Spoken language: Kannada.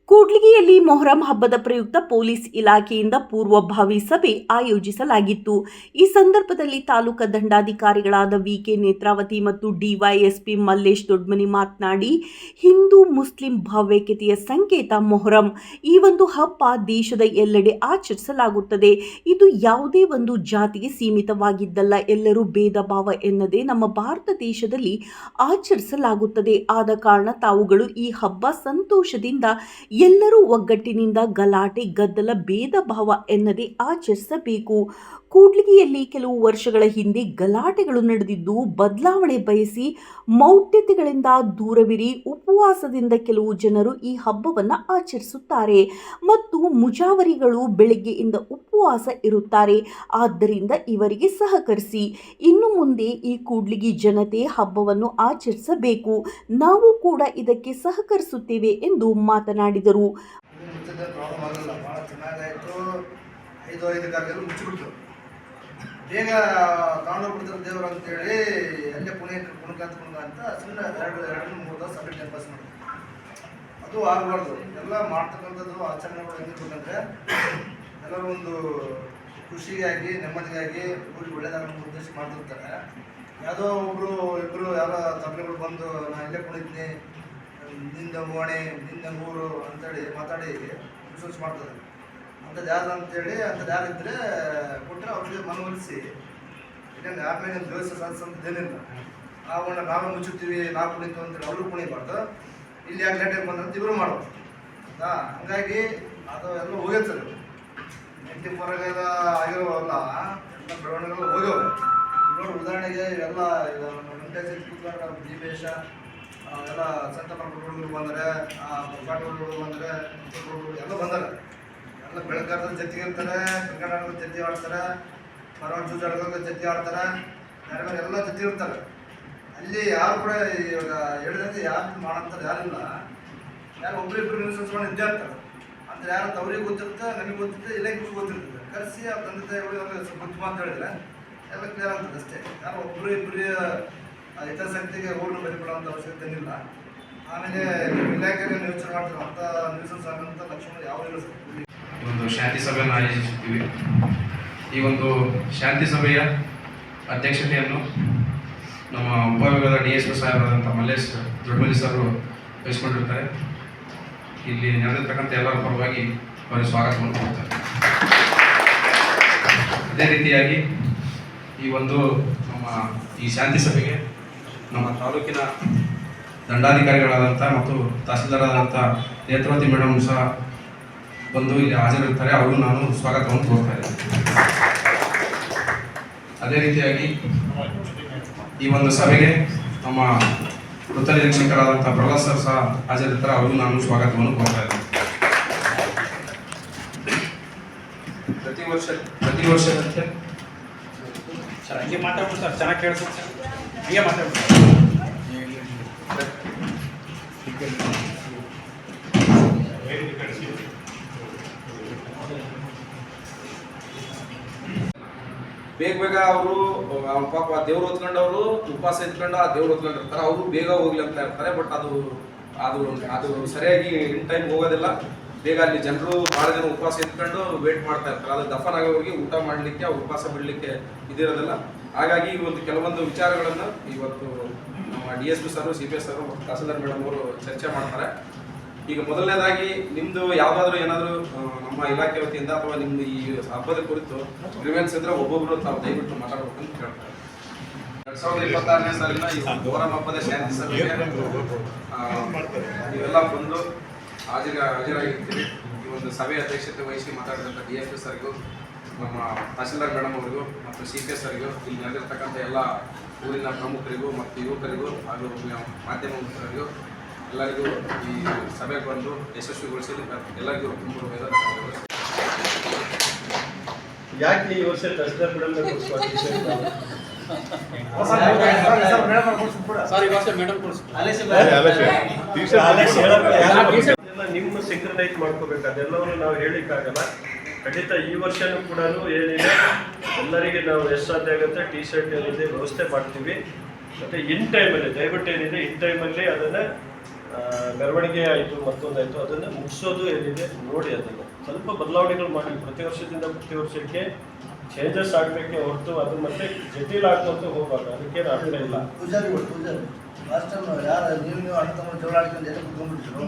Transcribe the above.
ಕೂಡ್ಲಿಗಿಯಲ್ಲಿ ಮೊಹರಂ ಹಬ್ಬದ ಪ್ರಯುಕ್ತ ಪೊಲೀಸ್ ಇಲಾಖೆಯಿಂದ ಪೂರ್ವಭಾವಿ ಸಭೆ ಆಯೋಜಿಸಲಾಗಿತ್ತು. ಈ ಸಂದರ್ಭದಲ್ಲಿ ತಾಲೂಕಾ ದಂಡಾಧಿಕಾರಿಗಳಾದ ವಿಕೆ ನೇತ್ರಾವತಿ ಮತ್ತು ಡಿವೈಎಸ್ಪಿ ಮಲ್ಲೇಶ್ ದೊಡ್ಮನಿ ಮಾತನಾಡಿ, ಹಿಂದೂ ಮುಸ್ಲಿಂ ಭಾವೈಕ್ಯತೆಯ ಸಂಕೇತ ಮೊಹರಂ. ಈ ಒಂದು ಹಬ್ಬ ದೇಶದ ಎಲ್ಲೆಡೆ ಆಚರಿಸಲಾಗುತ್ತದೆ. ಇದು ಯಾವುದೇ ಒಂದು ಜಾತಿಗೆ ಸೀಮಿತವಾಗಿದ್ದಲ್ಲ. ಎಲ್ಲರೂ ಭೇದ ಭಾವ ಎನ್ನದೇ ನಮ್ಮ ಭಾರತ ದೇಶದಲ್ಲಿ ಆಚರಿಸಲಾಗುತ್ತದೆ. ಆದ ಕಾರಣ ತಾವುಗಳು ಈ ಹಬ್ಬ ಸಂತೋಷದಿಂದ ಎಲ್ಲರೂ ಒಗ್ಗಟ್ಟಿನಿಂದ ಗಲಾಟೆ ಗದ್ದಲ ಭೇದ ಭಾವ ಎನ್ನದೇ ಆಚರಿಸಬೇಕು. ಕೂಡ್ಲಿಗಿಯಲ್ಲಿ ಕೆಲವು ವರ್ಷಗಳ ಹಿಂದೆ ಗಲಾಟೆಗಳು ನಡೆದಿದ್ದು, ಬದಲಾವಣೆ ಬಯಸಿ ಮೌಢ್ಯತೆಗಳಿಂದ ದೂರವಿರಿ, ಉಪವಾಸದಿಂದ ಕೆಲವು ಜನರು ಈ ಹಬ್ಬವನ್ನು ಆಚರಿಸುತ್ತಾರೆ ಮತ್ತು ಮುಜಾವರಿಗಳು ಬೆಳಗ್ಗೆಯಿಂದ ಉಪವಾಸ ಇರುತ್ತಾರೆ. ಆದ್ದರಿಂದ ಇವರಿಗೆ ಸಹಕರಿಸಿ. ಇನ್ನು ಮುಂದೆ ಈ ಕೂಡ್ಲಿಗಿ ಜನತೆ ಹಬ್ಬವನ್ನು ಆಚರಿಸಬೇಕು. ನಾವು ಕೂಡ ಇದಕ್ಕೆ ಸಹಕರಿಸುತ್ತೇವೆ ಎಂದು ಮಾತನಾಡಿದರು. ಬೇಗ ತಗೊಂಡೋಗ್ಬಿಡ್ತಾರೆ ದೇವರು ಅಂತೇಳಿ ಅಲ್ಲೇ ಕುಣಕ ಅಂತ ಸುಮ್ಮನೆ ಎರಡು ಮೂರು ದಿವಸ ಸಬ್ಮಿಟ್ ನೆನಪಾಸ್ ಮಾಡಿದ್ರು. ಅದು ಆಗಬಾರ್ದು. ಎಲ್ಲ ಮಾಡ್ತಕ್ಕಂಥದ್ದು ಆಚರಣೆಗಳು ಹೆಂಗಿರ್ಬೇಕಂದ್ರೆ ಎಲ್ಲರೂ ಒಂದು ಖುಷಿಗಾಗಿ ನೆಮ್ಮದಿಗಾಗಿ ಊರಿಗೆ ಒಳ್ಳೆಯದಾಗ ಉದ್ದೇಶ ಮಾಡ್ತಿರ್ತಾರೆ. ಯಾವುದೋ ಒಬ್ಬರು ಇಬ್ಬರು ಯಾರೋ ತಪ್ಪಲೆಗಳು ಬಂದು ನಾನು ಇಲ್ಲೇ ಕುಣಿತೀನಿ, ನಿಂದ ಓಣೆ ನಿಂದ ಊರು ಅಂತೇಳಿ ಮಾತಾಡಿ ವಿಶ್ವಾಸ ಮಾಡ್ತಾರೆ. ಅಂಥದ್ದು ಯಾರು ಅಂತೇಳಿ ಅಂಥದ್ದು ಯಾರಿದ್ದರೆ ಕೊಟ್ಟರೆ ಅವ್ರಿಗೆ ಮನವೊಲಿಸಿ, ಯಾಕಂದ್ರೆ ಯಾರ ಮೇಲೆ ದ್ವೇಷ ಸಾಧಿಸೋದೇನಿಲ್ಲ. ನಾವೇ ಮುಚ್ಚುತ್ತೀವಿ, ನಾವು ಕುಣಿತೀವಿ ಅಂತೇಳಿ ಅವರು ಕುಣಿಬಾರ್ದು. ಇಲ್ಲಿ ಯಾಕೆ ಲೇಟಾಗಿ ಬಂದಂತ ಇವರು ಮಾಡೋದು. ಹಂಗಾಗಿ ಅದು ಎಲ್ಲ ಹೋಗಿರ್ತದೆ. ನೆಂಟಿ ಹೊರಗೆಲ್ಲ ಆಗಿರೋವಲ್ಲ, ಎಲ್ಲ ಬೆಳವಣಿಗೆಲ್ಲ ಹೋಗ್ಯವ. ನೋಡಿ ಉದಾಹರಣೆಗೆ ಇವೆಲ್ಲ ದೀಪೇಶ ಎಲ್ಲ ಸಂತ ಹುಡುಗರು ಬಂದರೆ, ಪಾಟಿ ಹುಡುಗರು ಬಂದರೆ, ಎಲ್ಲ ಬಂದರೆ ಎಲ್ಲ ಬೆಳಗಾರದ ಜೊತೆಗೆ ಇರ್ತಾರೆ, ಕ್ರಿಕೆಟ್ ಆಡೋದ್ರ ಜೊತೆ ಆಡ್ತಾರೆ, ಮರವಾಡ ಜೂಜ್ ಆಡೋದ್ರ ಜೊತೆ ಆಡ್ತಾರೆ, ಯಾರ್ಯಾರು ಎಲ್ಲ ಜೊತೆ ಇರ್ತಾರೆ. ಅಲ್ಲಿ ಯಾರು ಕೂಡ ಇವಾಗ ಹೇಳಿದಂತೆ ಯಾರು ಮಾಡೋಂಥದ್ದು ಯಾರಿಲ್ಲ. ಯಾರು ಒಬ್ಬರಿಬ್ಬರು ನಿಲ್ಸ್ಕೊಂಡು ಇದ್ದೇ ಇರ್ತಾರೆ. ಅಂದರೆ ಯಾರು ಅವ್ರಿಗೆ ಗೊತ್ತಿರುತ್ತೆ, ನಮಗೆ ಗೊತ್ತಿರುತ್ತೆ, ಇಲಾಖೆಗೂ ಗೊತ್ತಿರ್ತದೆ. ಕರೆಸಿ ಆ ತಂದೆ ತಾಯಿಗಳು ಗೊತ್ತು ಅಂತ ಹೇಳಿದ್ರೆ ಎಲ್ಲ ಕ್ಲಿಯರ್ ಆಗ್ತದೆ ಅಷ್ಟೇ. ಯಾರು ಒಬ್ಬರು ಇಬ್ಬರು ಹಿತಾಸಕ್ತಿಗೆ ಊರನ್ನು ಬರಿಬಿಡೋಂಥ ಅವಶ್ಯಕತೆ ಏನಿಲ್ಲ. ಆಮೇಲೆ ಇಲಾಖೆಗೆ ಯೋಚನೆ ಮಾಡ್ತಾರೆ ಅಂಥ ನ್ಯೂಸನ್ಸ್ ಆಗೋಂಥ ಲಕ್ಷಣ ಯಾವ ಇಲ್ಲ ಸರ್. ಒಂದು ಶಾಂತಿ ಸಭೆಯನ್ನು ಆಯೋಜಿಸುತ್ತೀವಿ. ಈ ಒಂದು ಶಾಂತಿ ಸಭೆಯ ಅಧ್ಯಕ್ಷತೆಯನ್ನು ನಮ್ಮ ಉಪವಿಭಾಗದ DSP ಸಾಹೇಬರಾದಂಥ ಮಲ್ಲೇಶ್ ದೊಡ್ಮನಿ ಸರ್ ವಹಿಸಿಕೊಂಡಿರ್ತಾರೆ. ಇಲ್ಲಿ ನಡೆದಿರ್ತಕ್ಕಂಥ ಎಲ್ಲರ ಪರವಾಗಿ ಅವರಿಗೆ ಸ್ವಾಗತವನ್ನು ಕೊಡ್ತಾರೆ. ಅದೇ ರೀತಿಯಾಗಿ ಈ ಒಂದು ನಮ್ಮ ಈ ಶಾಂತಿ ಸಭೆಗೆ ನಮ್ಮ ತಾಲೂಕಿನ ದಂಡಾಧಿಕಾರಿಗಳಾದಂಥ ಮತ್ತು ತಹಸೀಲ್ದಾರಾದಂಥ ನೇತ್ರಾವತಿ ಮೇಡಮ್ ಸಹ ಬಂದು ಇಲ್ಲಿ ಹಾಜರಿರ್ತಾರೆ. ಅವರು ನಾನು ಸ್ವಾಗತವನ್ನು ಕೋರ್ತಾ ಇದ್ದೇನೆ. ಅದೇ ರೀತಿಯಾಗಿ ಈ ಒಂದು ಸಭೆಗೆ ನಮ್ಮ ವೃತ್ತ ನಿರೀಕ್ಷಕರಾದಂಥ ಪ್ರಹ್ಲಾದ್ ಸರ್ ಸಹ ಹಾಜರಿರ್ತಾರೆ. ಅವರು ನಾನು ಸ್ವಾಗತವನ್ನು ಕೋರ್ತಾ ಇದ್ದೇನೆ. ಪ್ರತಿ ವರ್ಷದಂತೆ ಹಂಗೆ ಮಾತಾಡ್ಬಿಟ್ಟು ಸರ್, ಚೆನ್ನಾಗಿ ಕೇಳಿಸ್ತಾರೆ ಸರ್, ಹಂಗೆ ಮಾತಾಡ್ಬಿಟ್ಟು. ಬೇಗ ಅವರು ಪಾಪ ದೇವ್ರು ಹೊತ್ಕೊಂಡವರು ಉಪವಾಸ ಇಟ್ಕೊಂಡು ಆ ದೇವ್ರು ಹೊತ್ಕೊಂಡಿರ್ತಾರೆ. ಅವರು ಬೇಗ ಹೋಗ್ಲಿ ಅಂತ ಇರ್ತಾರೆ. ಬಟ್ ಅದು ಅದು ಅದು ಸರಿಯಾಗಿ ಇನ್ ಟೈಮ್ ಹೋಗೋದಿಲ್ಲ. ಬೇಗ ಅಲ್ಲಿ ಜನರು ಭಾಳ ಜನ ಉಪವಾಸ ಇಟ್ಕೊಂಡು ವೇಟ್ ಮಾಡ್ತಾ ಇರ್ತಾರೆ. ಅದು ದಫನ್ ಆಗೋಗಿ ಊಟ ಮಾಡಲಿಕ್ಕೆ, ಅವ್ರು ಉಪವಾಸ ಬಿಡಲಿಕ್ಕೆ ಇದಿರೋದಿಲ್ಲ. ಹಾಗಾಗಿ ಇವತ್ತು ಕೆಲವೊಂದು ವಿಚಾರಗಳನ್ನು ಇವತ್ತು ನಮ್ಮ DSP ಸರ್, CPS ಸರ್ ಮತ್ತು ತಹಸೀಲ್ದಾರ್ ಮೇಡಮ್ ಅವರು ಚರ್ಚೆ ಮಾಡ್ತಾರೆ. ಈಗ ಮೊದಲನೇದಾಗಿ ನಿಮ್ಮದು ಯಾವುದಾದ್ರೂ ಏನಾದರೂ ನಮ್ಮ ಇಲಾಖೆ ವತಿಯಿಂದ ಅಥವಾ ನಿಮ್ಮದು ಈ ಹಬ್ಬದ ಕುರಿತು ಗ್ರೀವೆನ್ಸ್ ಇದ್ದರೆ ಒಬ್ಬೊಬ್ಬರು ತಾವು ದಯವಿಟ್ಟು ಮಾತಾಡ್ಬೇಕಂತ ಕೇಳ್ತಾರೆ. 2026ನೇ ಸಾಲಿನ ಈ ಮೊಹರಂ ಹಬ್ಬದ ಶಾಂತಿ ಸಭೆಗೆ ನೀವೆಲ್ಲ ಬಂದು ಹಾಜರಾಗಿರ್ತೀವಿ. ಈ ಒಂದು ಸಭೆ ಅಧ್ಯಕ್ಷತೆ ವಹಿಸಿ ಮಾತಾಡಿದಂಥ DSP ಸರ್ಗೂ, ನಮ್ಮ ತಹಸೀಲ್ದಾರ್ ಮೇಡಮ್ ಅವರಿಗೂ ಮತ್ತು CPS ಸರ್ಗೂ, ಇಲ್ಲಿ ನಡೆದಿರ್ತಕ್ಕಂಥ ಎಲ್ಲ ಊರಿನ ಪ್ರಮುಖರಿಗೂ ಮತ್ತು ಯುವಕರಿಗೂ ಹಾಗೂ ಮಾಧ್ಯಮ ಮಿತ್ರರಿಗೂ ಎಲ್ಲರಿಗೂ ಈ ಸಭೆಗೆ ಬಂದು ಯಶಸ್ವಿಗೊಳಿಸಿ ಎಲ್ಲರಿಗೂ ತುಂಬ ಯಾಕೆ ಈ ವರ್ಷ ತಹಸೀಲ್ದಾರ್ ನಿಮ್ಮ ಸಿಂಕ್ರನೈಸ್ ಮಾಡ್ಕೋಬೇಕು. ಅದೆಲ್ಲವೂ ನಾವು ಹೇಳಿಕ್ಕಾಗಲ್ಲ. ಖಂಡಿತ ಈ ವರ್ಷನೂ ಕೂಡ ಏನಿದೆ ಎಲ್ಲರಿಗೆ ನಾವು ಎಷ್ಟು ಸಾಧ್ಯ ಆಗುತ್ತೆ ಟಿ ಶರ್ಟ್ ಏನಿದೆ ವ್ಯವಸ್ಥೆ ಮಾಡ್ತೀವಿ. ಮತ್ತು ಇನ್ ಟೈಮಲ್ಲಿ ದಯವಿಟ್ಟು ಏನಿದೆ ಇನ್ ಟೈಮಲ್ಲಿ ಅದನ್ನು ಮೆರವಣಿಗೆ ಆಯಿತು, ಮತ್ತೊಂದಾಯಿತು, ಅದನ್ನು ಮುಗಿಸೋದು ಏನಿದೆ ನೋಡಿ ಅದನ್ನು ಸ್ವಲ್ಪ ಬದಲಾವಣೆಗಳು ಮಾಡಿ. ಪ್ರತಿ ವರ್ಷದಿಂದ ಪ್ರತಿ ವರ್ಷಕ್ಕೆ ಚೇಂಜಸ್ ಆಗಬೇಕೆ ಹೊರತು ಅದು ಮತ್ತೆ ಜಟಿಲ ಆಗ್ಕೊಂತ ಹೋಗ್ಬಾರ್ದು. ಅದಕ್ಕೇನು ಅರ್ಥ ಇಲ್ಲ. ಪೂಜಾರಿ ಲಾಸ್ಟ್ ಟೈಮ್ ಯಾರು ನೀವು ಅಣ್ಣ ತಮ್ಮ ಜಗಳ ಆಡ್ಕೊಂಡು ಕುತ್ಕೊಂಡ್ಬಿಟ್ಟಿದ್ರು.